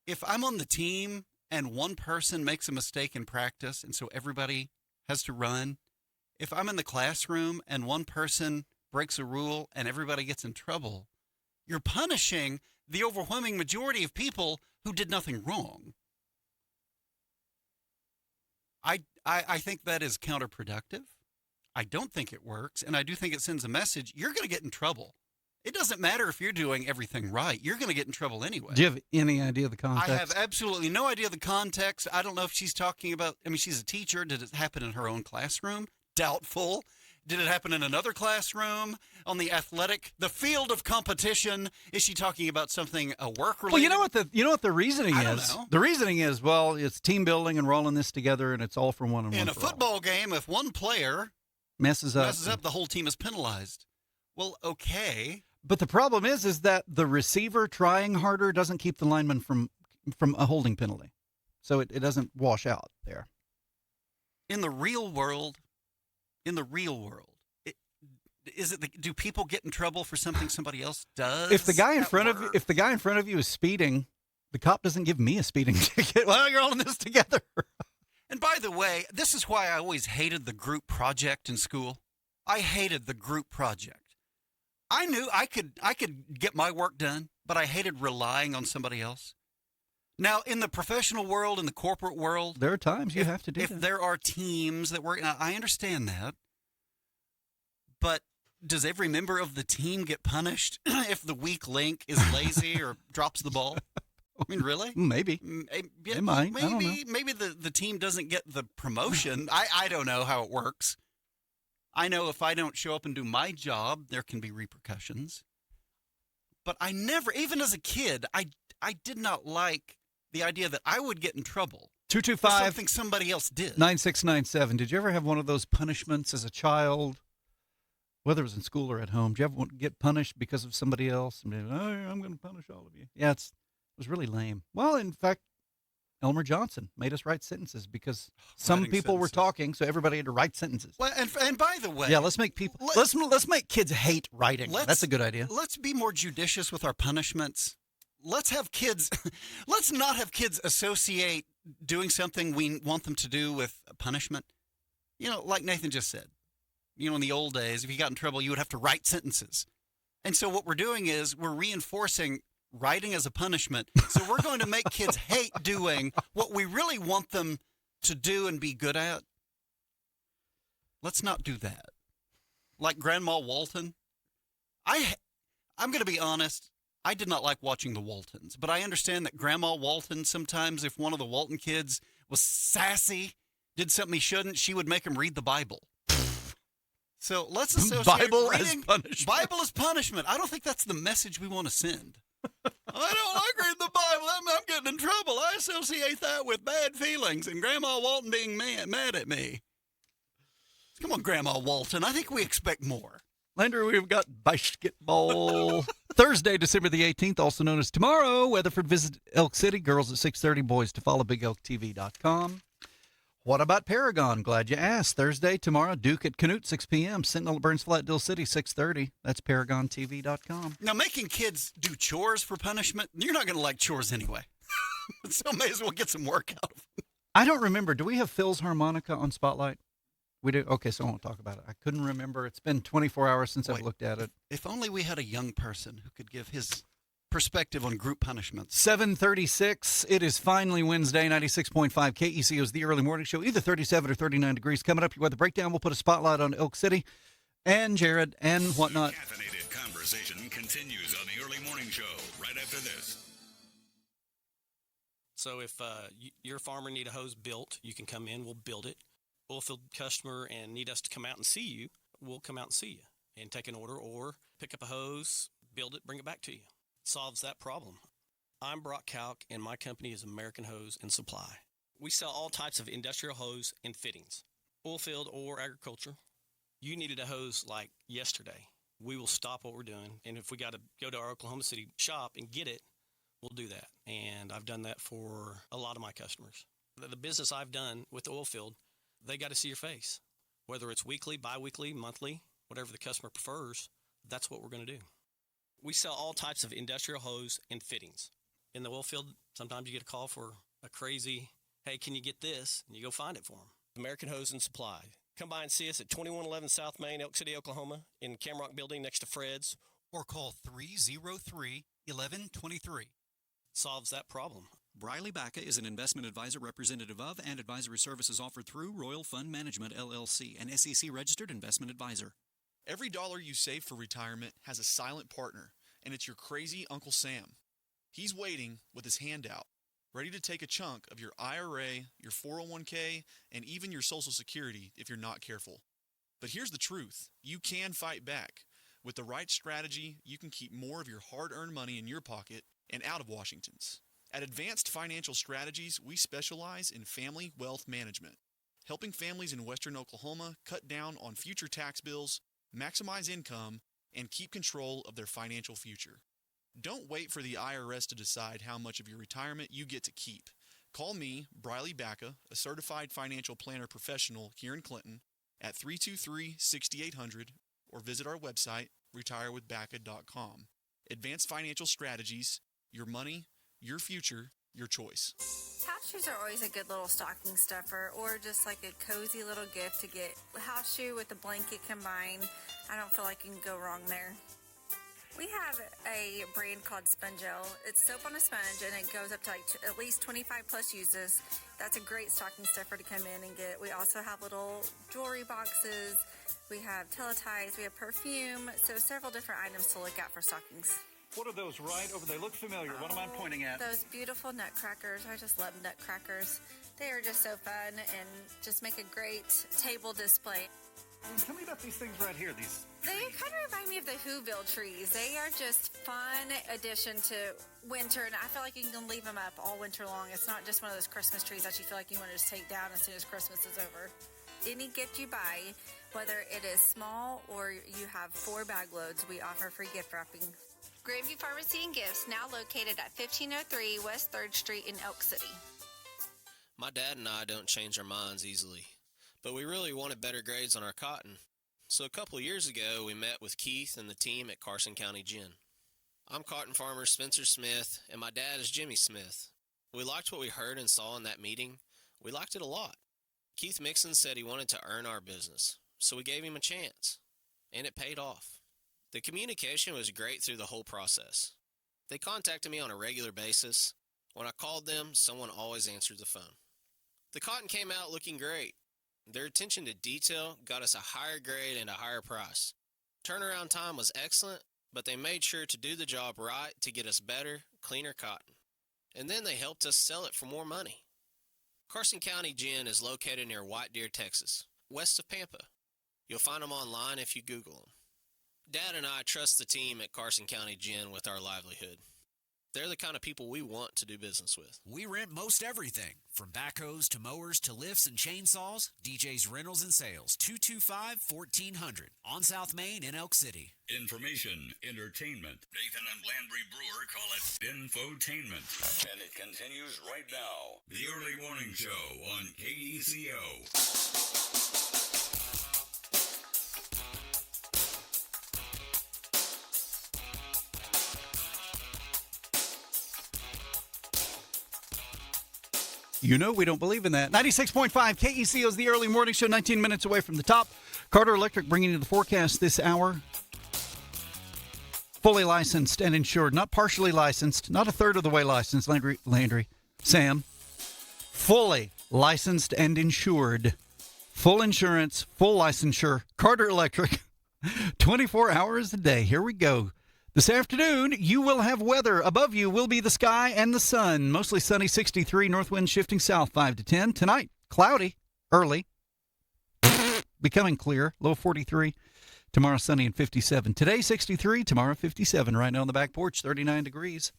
If I'm on the team and one person makes a mistake in practice and so everybody has to run, if I'm in the classroom and one person breaks a rule and everybody gets in trouble, you're punishing the overwhelming majority of people who did nothing wrong. I think that is counterproductive. I don't think it works, and I do think it sends a message. You're going to get in trouble. It doesn't matter if you're doing everything right. You're going to get in trouble anyway. Do you have any idea of the context? I have absolutely no idea of the context. I don't know if she's talking about, she's a teacher. Did it happen in her own classroom? Doubtful. Did it happen in another classroom? On the field of competition? Is she talking about something work related? Well, you know what the reasoning is? The reasoning is, well, it's team building and we're all in this together and it's all for one and one. In a football game, if one player messes up, the whole team is penalized. Well, okay. But the problem is that the receiver trying harder doesn't keep the lineman from a holding penalty. So it doesn't wash out there. In the real world, do people get in trouble for something somebody else does? If the guy in front of you is speeding, the cop doesn't give me a speeding ticket. Well, you're all in this together. And by the way, this is why I always hated the group project in school. I hated the group project. I knew I could get my work done, but I hated relying on somebody else. Now, in the professional world, in the corporate world, there are times you have to do that. If there are teams that work, I understand that. But does every member of the team get punished if the weak link is lazy or drops the ball? Really? Maybe. They might. I don't know. Maybe the team doesn't get the promotion. I don't know how it works. I know if I don't show up and do my job, there can be repercussions. But I never, even as a kid, I did not like the idea that I would get in trouble. 225 for something somebody else did. 9697. Did you ever have one of those punishments as a child, whether it was in school or at home? Did you ever get punished because of somebody else? I'm going to punish all of you. Yeah, it was really lame. Well, in fact, Elmer Johnson made us write sentences because some people were talking, so everybody had to write sentences. Well, and by the way, yeah, let's make make kids hate writing. That's a good idea. Let's be more judicious with our punishments. Let's not have kids associate doing something we want them to do with punishment. Like Nathan just said, in the old days, if you got in trouble, you would have to write sentences. And so what we're doing is we're reinforcing writing as a punishment. So we're going to make kids hate doing what we really want them to do and be good at. Let's not do that. Like Grandma Walton. I'm going to be honest. I did not like watching the Waltons, but I understand that Grandma Walton, sometimes if one of the Walton kids was sassy, did something he shouldn't, she would make him read the Bible. So let's associate Bible as reading punishment. Bible as punishment. I don't think that's the message we want to send. I don't like reading the Bible. I'm getting in trouble. I associate that with bad feelings and Grandma Walton being mad at me. Come on, Grandma Walton. I think we expect more. Landry, we've got basketball. Thursday, December the 18th, also known as tomorrow. Weatherford visit Elk City. Girls at 6:30. Boys to follow. BigElkTV.com. What about Paragon? Glad you asked. Thursday, tomorrow, Duke at Commute, 6 p.m. Sentinel at Burns Flat, Dill City, 6:30. That's ParagonTV.com. Now, making kids do chores for punishment, you're not going to like chores anyway. So may as well get some work out of them. I don't remember. Do we have Phil's harmonica on Spotlight? We do? Okay, so I won't talk about it. I couldn't remember. It's been 24 hours since I've looked at it. If only we had a young person who could give his perspective on group punishments. 7:36. It is finally Wednesday, 96.5 KECO's The Early Morning Show, either 37 or 39 degrees. Coming up, your weather breakdown. We'll put a spotlight on Elk City and Jared and whatnot. Caffeinated conversation continues on the Early Morning Show right after this. So if your farmer need a hose built, you can come in, we'll build it. Oilfield customer and need us to come out and see you, we'll come out and see you and take an order or pick up a hose, build it, bring it back to you. Solves that problem. I'm Brock Kalk and my company is American Hose and Supply. We sell all types of industrial hose and fittings, oilfield or agriculture. You needed a hose like yesterday. We will stop what we're doing, and if we got to go to our Oklahoma City shop and get it, we'll do that. And I've done that for a lot of my customers. The business I've done with the oilfield, they got to see your face. Whether it's weekly, bi-weekly, monthly, whatever the customer prefers, that's what we're going to do. We sell all types of industrial hose and fittings. In the oil field, sometimes you get a call for a crazy, hey, can you get this? And you go find it for them. American Hose and Supply. Come by and see us at 2111 South Main, Elk City, Oklahoma, in Camrock Building next to Fred's. Or call 303-1123. Solves that problem. Briley Baca is an investment advisor representative of and advisory services offered through Royal Fund Management, LLC, an SEC-registered investment advisor. Every dollar you save for retirement has a silent partner, and it's your crazy Uncle Sam. He's waiting with his hand out, ready to take a chunk of your IRA, your 401k, and even your Social Security if you're not careful. But here's the truth. You can fight back. With the right strategy, you can keep more of your hard-earned money in your pocket and out of Washington's. At Advanced Financial Strategies, we specialize in family wealth management, helping families in western Oklahoma cut down on future tax bills, maximize income, and keep control of their financial future. Don't wait for the IRS to decide how much of your retirement you get to keep. Call me, Briley Baca, a certified financial planner professional here in Clinton, at 323-6800, or visit our website, retirewithbaca.com. Advanced Financial Strategies, your money, your future, your choice. House shoes are always a good little stocking stuffer, or just like a cozy little gift to get a house shoe with a blanket combined. I don't feel like you can go wrong there. We have a brand called Spongel. It's soap on a sponge, and it goes up to at least 25 plus uses. That's a great stocking stuffer to come in and get. We also have little jewelry boxes. We have teleties. We have perfume. So several different items to look at for stockings. What are those right over? They look familiar. What am I pointing at? Those beautiful nutcrackers. I just love nutcrackers. They are just so fun and just make a great table display. Tell me about these things right here. They kind of remind me of the Whoville trees. They are just fun addition to winter, and I feel like you can leave them up all winter long. It's not just one of those Christmas trees that you feel like you want to just take down as soon as Christmas is over. Any gift you buy, whether it is small or you have 4 bag loads, we offer free gift wrapping. Grandview Pharmacy and Gifts, now located at 1503 West 3rd Street in Elk City. My dad and I don't change our minds easily, but we really wanted better grades on our cotton. So a couple of years ago, we met with Keith and the team at Carson County Gin. I'm cotton farmer Spencer Smith, and my dad is Jimmy Smith. We liked what we heard and saw in that meeting. We liked it a lot. Keith Mixon said he wanted to earn our business, so we gave him a chance, and it paid off. The communication was great through the whole process. They contacted me on a regular basis. When I called them, someone always answered the phone. The cotton came out looking great. Their attention to detail got us a higher grade and a higher price. Turnaround time was excellent, but they made sure to do the job right to get us better, cleaner cotton. And then they helped us sell it for more money. Carson County Gin is located near White Deer, Texas, west of Pampa. You'll find them online if you Google them. Dad and I trust the team at Carson County Gin with our livelihood. They're the kind of people we want to do business with. We rent most everything, from backhoes to mowers to lifts and chainsaws. DJ's Rentals and Sales, 225-1400 on South Main in Elk City. Information, entertainment. Nathan and Landry Brewer call it infotainment. And it continues right now. The Early Morning Show on KECO. You know we don't believe in that. 96.5 KECO is the Early Morning Show, 19 minutes away from the top. Carter Electric bringing you the forecast this hour. Fully licensed and insured, not partially licensed, not a third of the way licensed, Landry, Sam. Fully licensed and insured. Full insurance, full licensure. Carter Electric, 24 hours a day. Here we go. This afternoon, you will have weather. Above you will be the sky and the sun. Mostly sunny, 63. North wind shifting south, 5 to 10. Tonight, cloudy, early. Becoming clear, low 43. Tomorrow, sunny and 57. Today, 63. Tomorrow, 57. Right now on the back porch, 39 degrees.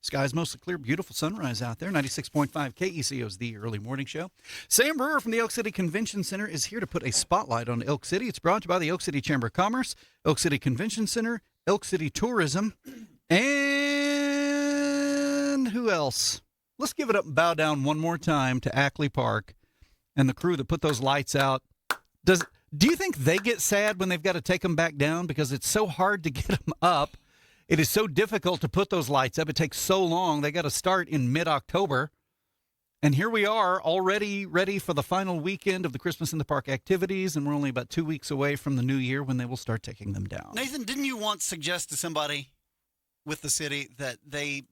Skies mostly clear. Beautiful sunrise out there. 96.5 KECO is the Early Morning Show. Sam Brewer from the Elk City Convention Center is here to put a spotlight on Elk City. It's brought to you by the Elk City Chamber of Commerce, Elk City Convention Center, Elk City Tourism, and who else? Let's give it up and bow down one more time to Ackley Park and the crew that put those lights out. Do you think they get sad when they've got to take them back down because it's so hard to get them up? It is so difficult to put those lights up. It takes so long. They got to start in mid-October. And here we are already ready for the final weekend of the Christmas in the Park activities, and we're only about 2 weeks away from the new year when they will start taking them down. Nathan, didn't you once suggest to somebody with the city that they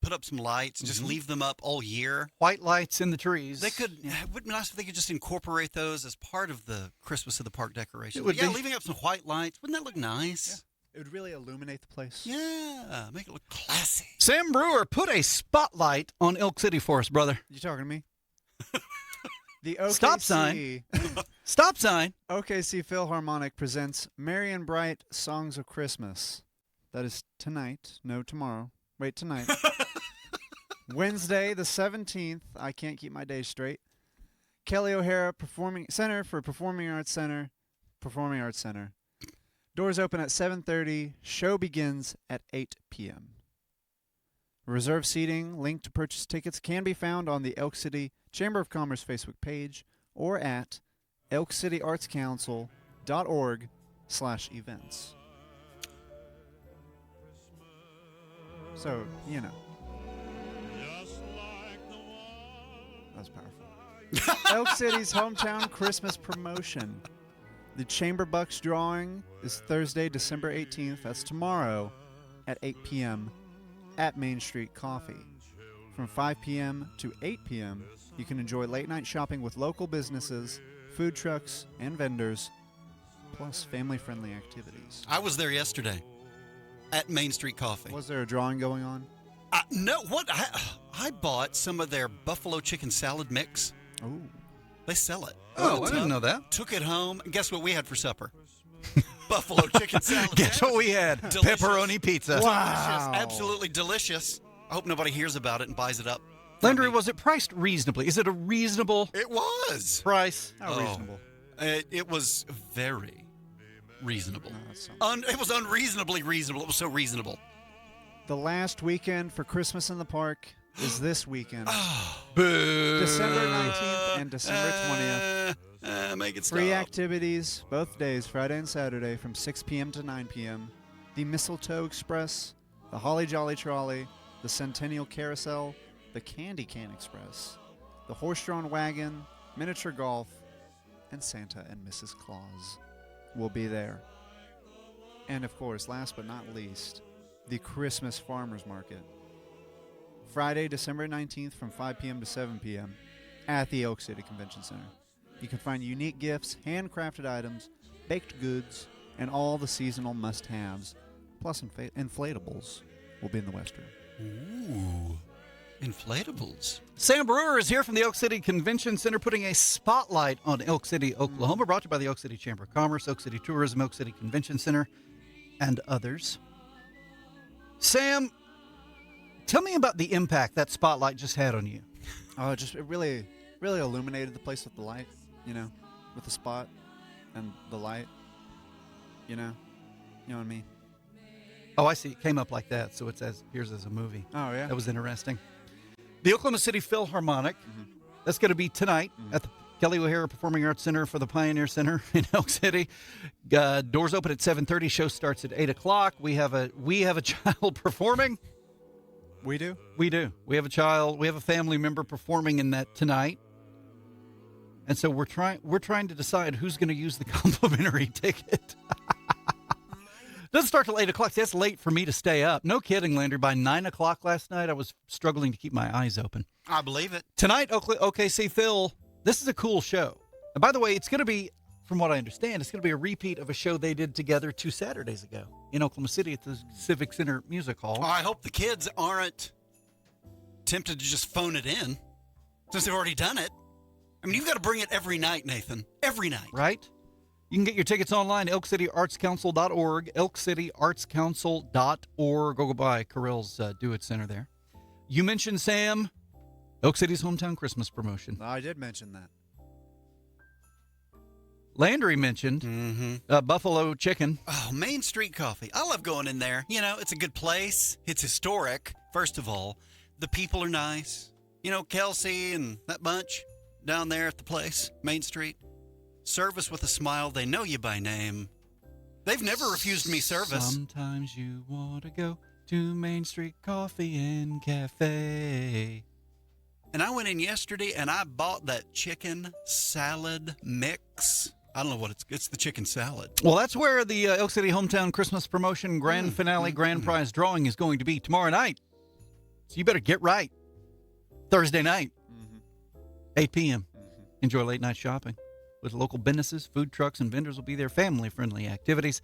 put up some lights and just leave them up all year? White lights in the trees. They could. It would be nice if they could just incorporate those as part of the Christmas in the Park decoration. It would be. Leaving up some white lights. Wouldn't that look nice? Yeah. It would really illuminate the place. Yeah, make it look classy. Sam Brewer, put a spotlight on Elk City for us, brother. You talking to me? The OKC, Stop sign. Stop sign. OKC Philharmonic presents Merry and Bright Songs of Christmas. That is tonight. No, tomorrow. Wait, tonight. Wednesday, the 17th. I can't keep my days straight. Kelly O'Hara Center for Performing Arts Center. Performing Arts Center. Doors open at 7:30. Show begins at 8 p.m. Reserve seating, link to purchase tickets can be found on the Elk City Chamber of Commerce Facebook page or at elkcityartscouncil.org/events. So, you know. That was powerful. Elk City's hometown Christmas promotion. The Chamber Bucks drawing is Thursday, December 18th. That's tomorrow at 8 p.m. at Main Street Coffee. From 5 p.m. to 8 p.m., you can enjoy late-night shopping with local businesses, food trucks, and vendors, plus family-friendly activities. I was there yesterday at Main Street Coffee. Was there a drawing going on? No. What? I bought some of their buffalo chicken salad mix. Oh. They sell it. Oh, I didn't know that. Took it home. And guess what we had for supper? Buffalo chicken salad. Guess what we had? Delicious. Pepperoni pizza. Wow. Delicious. Absolutely delicious. I hope nobody hears about it and buys it up. Landry, was it priced reasonably? Is it a reasonable It was. price? How reasonable? It was very reasonable. No, It was unreasonably reasonable. It was so reasonable. The last weekend for Christmas in the Park is this weekend. Boo. December 19th and December 20th. Make it stop. Free activities both days, Friday and Saturday, from 6 p.m. to 9 p.m. The Mistletoe Express, the Holly Jolly Trolley, the Centennial Carousel, the Candy Can Express, the Horse-Drawn Wagon, Miniature Golf, and Santa and Mrs. Claus will be there. And of course, last but not least, the Christmas Farmers Market. Friday, December 19th from 5 p.m. to 7 p.m. at the Elk City Convention Center. You can find unique gifts, handcrafted items, baked goods, and all the seasonal must-haves, plus inflatables will be in the West Room. Ooh. Inflatables. Sam Brewer is here from the Elk City Convention Center putting a spotlight on Elk City, Oklahoma, brought to you by the Elk City Chamber of Commerce, Elk City Tourism, Elk City Convention Center, and others. Sam, tell me about the impact that spotlight just had on you. Oh, it really illuminated the place with the light, with the spot and the light, you know what I mean? Oh, I see. It came up like that, so here's as a movie. Oh, yeah. That was interesting. The Oklahoma City Philharmonic, that's going to be tonight at the Kelly O'Hara Performing Arts Center for the Pioneer Center in Elk City. Doors open at 7:30. Show starts at 8 o'clock. We have a child performing. We do? We do. We have a family member performing in that tonight. And so we're trying to decide who's going to use the complimentary ticket. Doesn't start till 8 o'clock. See, that's late for me to stay up. No kidding, Landry. By 9 o'clock last night, I was struggling to keep my eyes open. I believe it. Tonight, OKC Phil, this is a cool show. And by the way, it's going to be, from what I understand, it's going to be a repeat of a show they did together 2 Saturdays ago in Oklahoma City at the Civic Center Music Hall. Oh, I hope the kids aren't tempted to just phone it in since they've already done it. I mean, you've got to bring it every night, Nathan. Every night. Right? You can get your tickets online, elkcityartscouncil.org, elkcityartscouncil.org. Go by Carell's Do It Center there. You mentioned, Sam, Elk City's hometown Christmas promotion. I did mention that. Landry mentioned Buffalo Chicken. Oh, Main Street Coffee. I love going in there. It's a good place. It's historic, first of all. The people are nice. Kelsey and that bunch down there at the place, Main Street. Service with a smile. They know you by name. They've never refused me service. Sometimes you want to go to Main Street Coffee and Cafe. And I went in yesterday and I bought that chicken salad mix. I don't know what it's the chicken salad. Well, that's where the Elk City Hometown Christmas Promotion Grand Finale Grand Prize Drawing is going to be tomorrow night. So you better get right. Thursday night, 8 p.m. Enjoy late night shopping. With local businesses, food trucks, and vendors will be there. Family-friendly activities.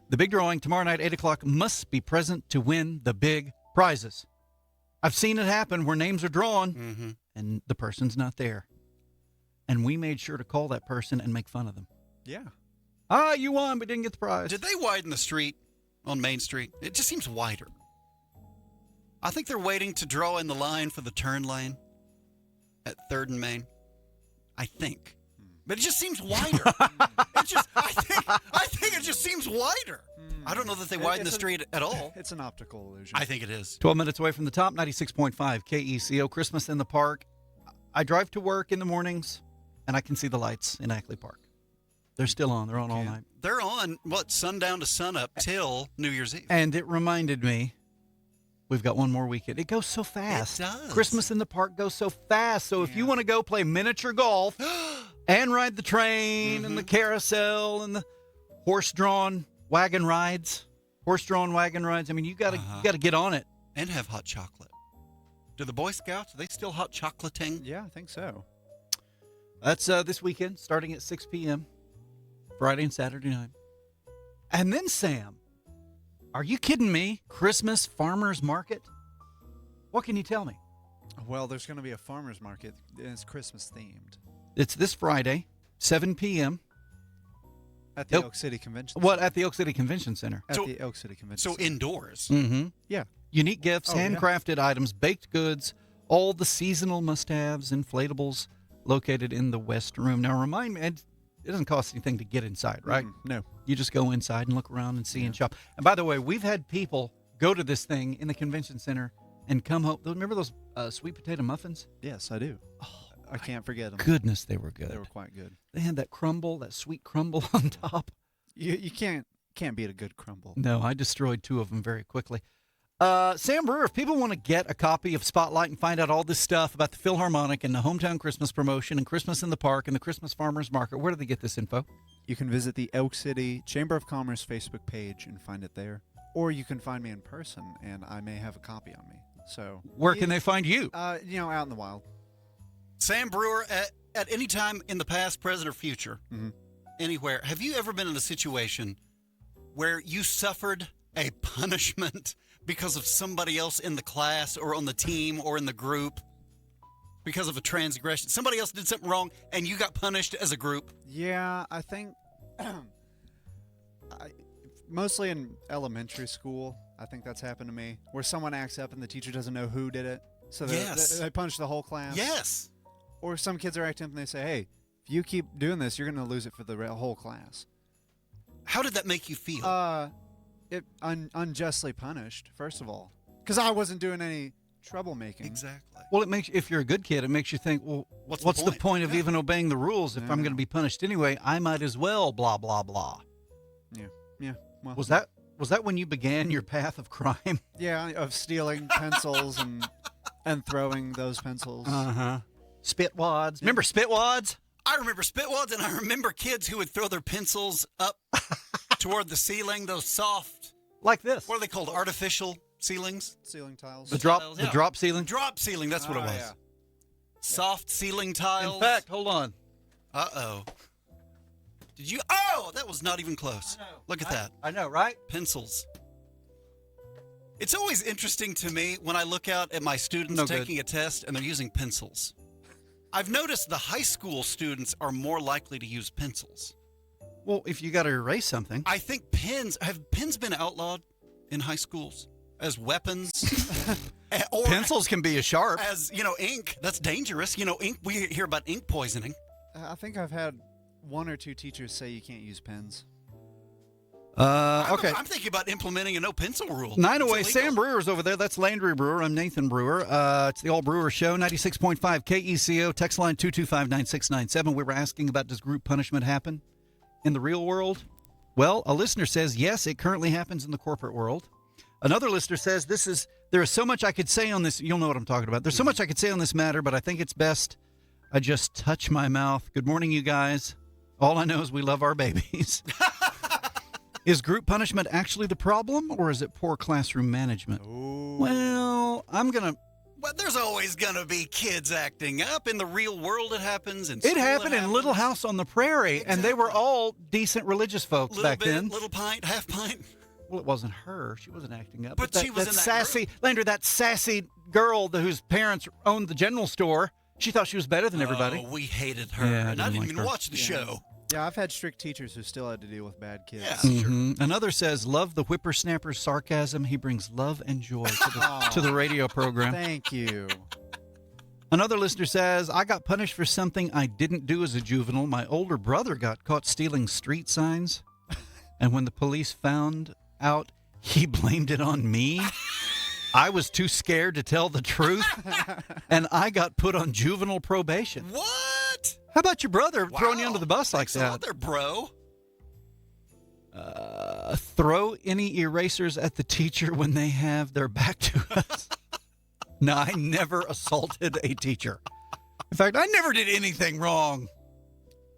The big drawing tomorrow night, 8 o'clock, must be present to win the big prizes. I've seen it happen where names are drawn and the person's not there. And we made sure to call that person and make fun of them. Yeah. You won, but didn't get the prize. Did they widen the street on Main Street? It just seems wider. I think they're waiting to draw in the line for the turn lane at 3rd and Main. I think. But it just seems wider. I think it just seems wider. I don't know that they widen the street at all. It's an optical illusion. I think it is. 12 minutes away from the top, 96.5 KECO, Christmas in the Park. I drive to work in the mornings, and I can see the lights in Ackley Park. They're still on. They're on all night. They're on, sundown to sunup till New Year's Eve. And it reminded me, we've got one more weekend. It goes so fast. It does. Christmas in the Park goes so fast. So if you want to go play miniature golf and ride the train and the carousel and the horse-drawn wagon rides, I mean, you got to get on it. And have hot chocolate. Do the Boy Scouts, are they still hot chocolating? Yeah, I think so. That's this weekend, starting at 6 p.m., Friday and Saturday night. And then, Sam, are you kidding me? Christmas farmers market? What can you tell me? Well, there's going to be a farmers market, and it's Christmas themed. It's this Friday, 7 p.m. At the Elk City Convention Center. What, at the Elk City Convention Center? At the Elk City Convention Center. So indoors? Mm-hmm. Yeah. Unique gifts, handcrafted items, baked goods, all the seasonal must-haves, inflatables located in the West Room. Now, remind me, it doesn't cost anything to get inside, right? No. You just go inside and look around and see and shop. And by the way, we've had people go to this thing in the convention center and come home. Remember those sweet potato muffins? Yes, I do. Oh, I can't forget them. Goodness, they were good. They were quite good. They had that crumble, that sweet crumble on top. You can't beat a good crumble. No, I destroyed 2 of them very quickly. Sam Brewer, if people want to get a copy of Spotlight and find out all this stuff about the Philharmonic and the Hometown Christmas Promotion and Christmas in the Park and the Christmas Farmers Market, where do they get this info? You can visit the Elk City Chamber of Commerce Facebook page and find it there. Or you can find me in person, and I may have a copy on me. So where can they find you? Out in the wild. Sam Brewer, at any time in the past, present, or future, anywhere, have you ever been in a situation where you suffered a punishment because of somebody else in the class or on the team or in the group because of a transgression. Somebody else did something wrong and you got punished as a group? Yeah, I think mostly in elementary school, I think that's happened to me, where someone acts up and the teacher doesn't know who did it. So they punish the whole class. Yes. Or some kids are acting up and they say, hey, if you keep doing this, you're going to lose it for the whole class. How did that make you feel? Unjustly punished, first of all. Because I wasn't doing any troublemaking. Exactly. Well, if you're a good kid, it makes you think, well, what's the point of even obeying the rules if I'm going to be punished anyway? I might as well, blah, blah, blah. Yeah. Well, Was that when you began your path of crime? Yeah, of stealing pencils and throwing those pencils. Uh-huh. Spitwads. Remember spitwads? I remember spitwads, and I remember kids who would throw their pencils up toward the ceiling, those soft. Like this. What are they called? Artificial ceilings? Ceiling tiles. The drop ceiling? Drop ceiling, that's what it was. Yeah. Soft ceiling tiles. In fact, hold on. Uh-oh. Did you? Oh, that was not even close. I know. Look at that. I know, right? Pencils. It's always interesting to me when I look out at my students taking a test and they're using pencils. I've noticed the high school students are more likely to use pencils. Well, if you got to erase something. I think have pens been outlawed in high schools as weapons? Or pencils can be as sharp. As, ink. That's dangerous. Ink, we hear about ink poisoning. I think I've had one or two teachers say you can't use pens. Okay. I'm thinking about implementing a no pencil rule. 908, Sam Brewer's over there. That's Landry Brewer. I'm Nathan Brewer. It's the All Brewer Show, 96.5 KECO, text line 225-9697. We were asking about, does group punishment happen in the real world? Well, a listener says, yes, it currently happens in the corporate world. Another listener says, there is so much I could say on this. You'll know what I'm talking about. There's so much I could say on this matter, but I think it's best I just touch my mouth. Good morning, you guys. All I know is we love our babies. Is group punishment actually the problem, or is it poor classroom management? Ooh. Well, But there's always going to be kids acting up. In the real world, it happens. It happened in Little House on the Prairie, and they were all decent religious folks back then. Little pint, half pint. Well, it wasn't her. She wasn't acting up. But she was in that sassy, group. Landry, that sassy girl whose parents owned the general store. She thought she was better than everybody. Oh, we hated her. Yeah, and I didn't like even her. watch the show. Yeah, I've had strict teachers who still had to deal with bad kids. Yeah, sure. Another says, love the whippersnapper's sarcasm. He brings love and joy to the radio program. Thank you. Another listener says, I got punished for something I didn't do as a juvenile. My older brother got caught stealing street signs. And when the police found out, he blamed it on me. I was too scared to tell the truth. And I got put on juvenile probation. What? How about your brother throwing you under the bus like So that? there, bro. Throw any erasers at the teacher when they have their back to us. No, I never assaulted a teacher. In fact, I never did anything wrong.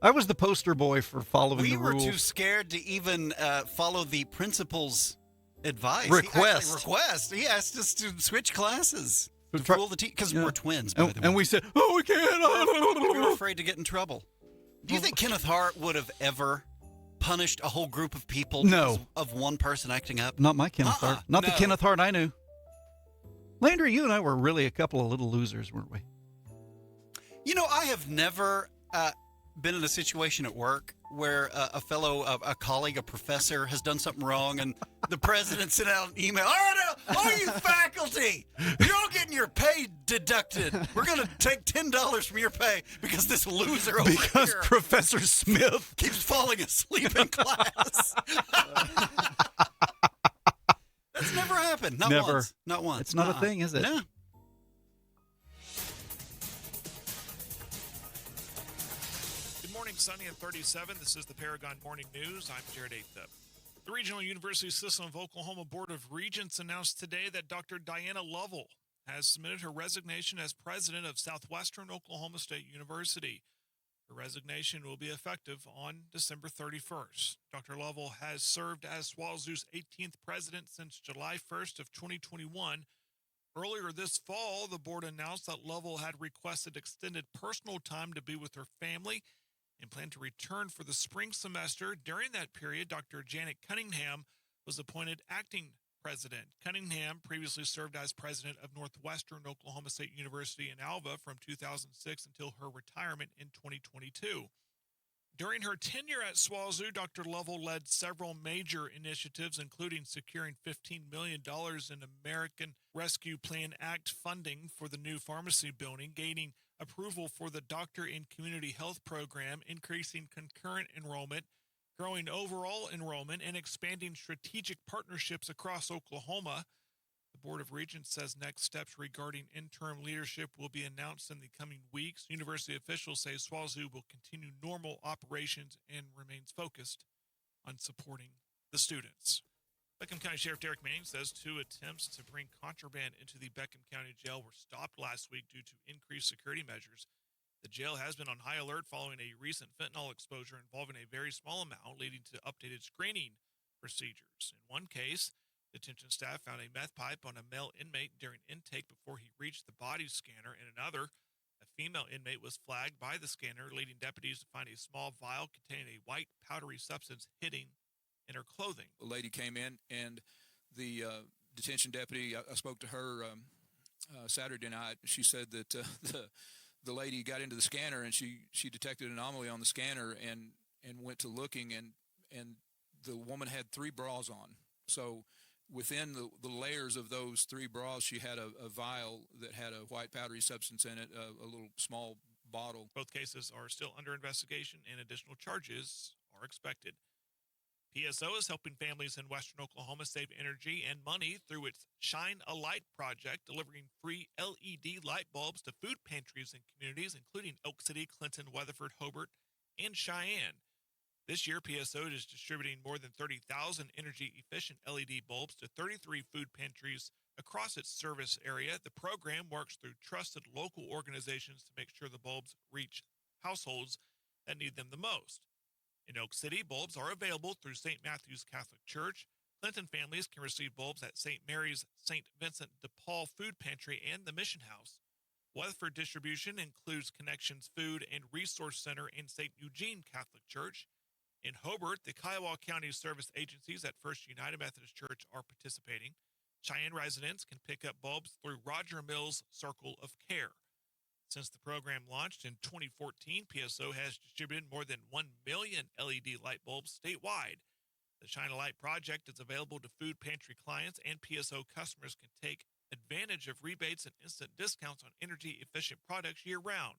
I was the poster boy for following the rules. We were too scared to even follow the principal's advice. Request. He asked us to switch classes to fool the teacher because we're twins, by the way. And we said, oh, we can't. We were afraid to get in trouble. Do you think Kenneth Hart would have ever punished a whole group of people because of one person acting up? Not my Kenneth Hart. Not the Kenneth Hart I knew. Landry, you and I were really a couple of little losers, weren't we? I have never been in a situation at work where a colleague, a professor, has done something wrong, and the president sent out an email. All you faculty, you're all getting your pay deducted. We're going to take $10 from your pay because this loser over here. Because Professor Smith keeps falling asleep in class. That's never happened. Never. Once. Not once. It's not a thing, is it? No. Good morning, sunny and 37. This is the Paragon Morning News. I'm Jared Aithup. The Regional University System of Oklahoma Board of Regents announced today that Dr. Diana Lovell has submitted her resignation as president of Southwestern Oklahoma State University. Her resignation will be effective on December 31st. Dr. Lovell has served as SWAZU's 18th president since July 1st of 2021. Earlier this fall, the board announced that Lovell had requested extended personal time to be with her family and planned to return for the spring semester. During that period, Dr. Janet Cunningham was appointed acting president. Cunningham previously served as president of Northwestern Oklahoma State University in Alva from 2006 until her retirement in 2022. During her tenure at SWAZU, Dr. Lovell led several major initiatives, including securing $15 million in American Rescue Plan Act funding for the new pharmacy building, gaining approval for the Doctor in Community Health program, increasing concurrent enrollment, growing overall enrollment, and expanding strategic partnerships across Oklahoma. The Board of Regents says next steps regarding interim leadership will be announced in the coming weeks. University officials say SWAZU will continue normal operations and remains focused on supporting the students. Beckham County Sheriff Derek Manning says 2 attempts to bring contraband into the Beckham County Jail were stopped last week due to increased security measures. The jail has been on high alert following a recent fentanyl exposure involving a very small amount, leading to updated screening procedures. In one case, detention staff found a meth pipe on a male inmate during intake before he reached the body scanner. In another, a female inmate was flagged by the scanner, leading deputies to find a small vial containing a white powdery substance hidden in her clothing. A lady came in, and the detention deputy, I spoke to her Saturday night. She said that the lady got into the scanner, and she detected an anomaly on the scanner and went to looking, and the woman had 3 bras on. So within the layers of those 3 bras, she had a vial that had a white powdery substance in it, a little small bottle. Both cases are still under investigation, and additional charges are expected. PSO is helping families in western Oklahoma save energy and money through its Shine a Light project, delivering free LED light bulbs to food pantries and communities, including Oak City, Clinton, Weatherford, Hobart, and Cheyenne. This year, PSO is distributing more than 30,000 energy-efficient LED bulbs to 33 food pantries across its service area. The program works through trusted local organizations to make sure the bulbs reach households that need them the most. In Oak City, bulbs are available through St. Matthew's Catholic Church. Clinton families can receive bulbs at St. Mary's St. Vincent de Paul Food Pantry and the Mission House. Weatherford distribution includes Connections Food and Resource Center and St. Eugene Catholic Church. In Hobart, the Kiowa County service agencies at First United Methodist Church are participating. Cheyenne residents can pick up bulbs through Roger Mills Circle of Care. Since the program launched in 2014, PSO has distributed more than 1 million LED light bulbs statewide. The Shine a Light project is available to food pantry clients, and PSO customers can take advantage of rebates and instant discounts on energy-efficient products year-round.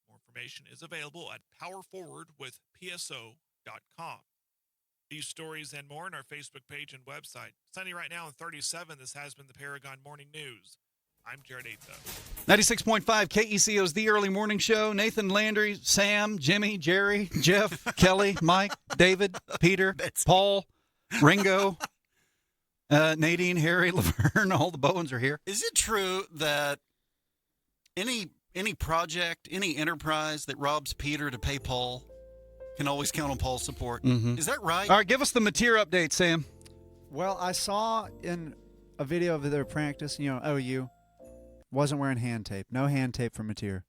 More information is available at powerforwardwithpso.com. These stories and more on our Facebook page and website. Sunny right now in 37. This has been the Paragon Morning News. I'm Jared Atha. 96.5 KECO's The Early Morning Show. Nathan, Landry, Sam, Jimmy, Jerry, Jeff, Kelly, Mike, David, Peter, Paul, Ringo, Nadine, Harry, Laverne, all the Bowens are here. Is it true that any project, any enterprise that robs Peter to pay Paul can always count on Paul's support? Mm-hmm. Is that right? All right, give us the Mateer update, Sam. Well, I saw in a video of their practice, OU wasn't wearing hand tape. No hand tape for Mateer.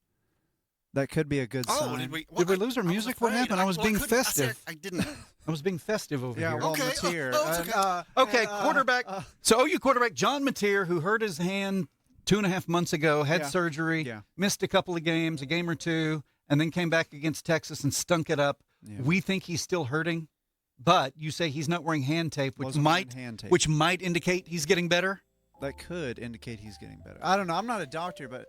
That could be a good sign. Did we lose our music? What happened? I was being festive. I didn't. I was being festive over Yeah, here. well, Mateer. Okay, quarterback. So OU quarterback John Mateer, who hurt his hand 2.5 months ago, had surgery, missed a couple of games, a game or two, and then came back against Texas and stunk it up. Yeah. We think he's still hurting, but you say he's not wearing hand tape, which might indicate he's getting better. That could indicate he's getting better. I don't know. I'm not a doctor, but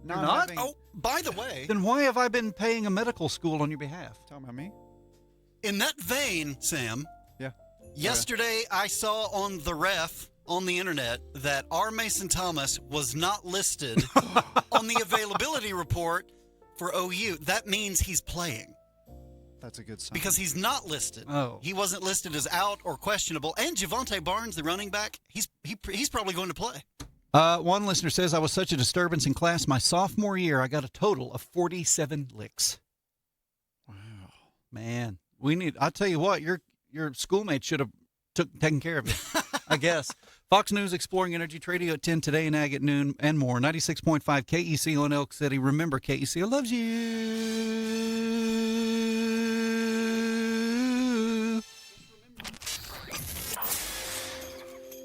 you're not. Oh, by the way, then why have I been paying a medical school on your behalf? Talking about me. In that vein, Sam. Yeah. Yesterday, I saw on the ref on the internet that R. Mason Thomas was not listed on the availability report for OU. That means he's playing. That's a good sign. Because he's not listed. Oh. He wasn't listed as out or questionable. And Javonte Barnes, the running back, he's probably going to play. One listener says, I was such a disturbance in class my sophomore year. I got a total of 47 licks. Wow. Man, I'll tell you what, your schoolmates should have taken care of you, I guess. Fox News Exploring Energy Radio at 10 today and Ag at noon and more. 96.5 KECO in Elk City. Remember, KECO loves you.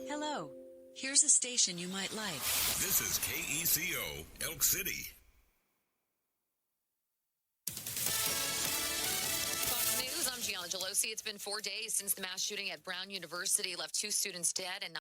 Hello, here's a station you might like. This is KECO, Elk City. Fox News, I'm Gianna Gelosi. It's been 4 days since the mass shooting at Brown University left 2 students dead and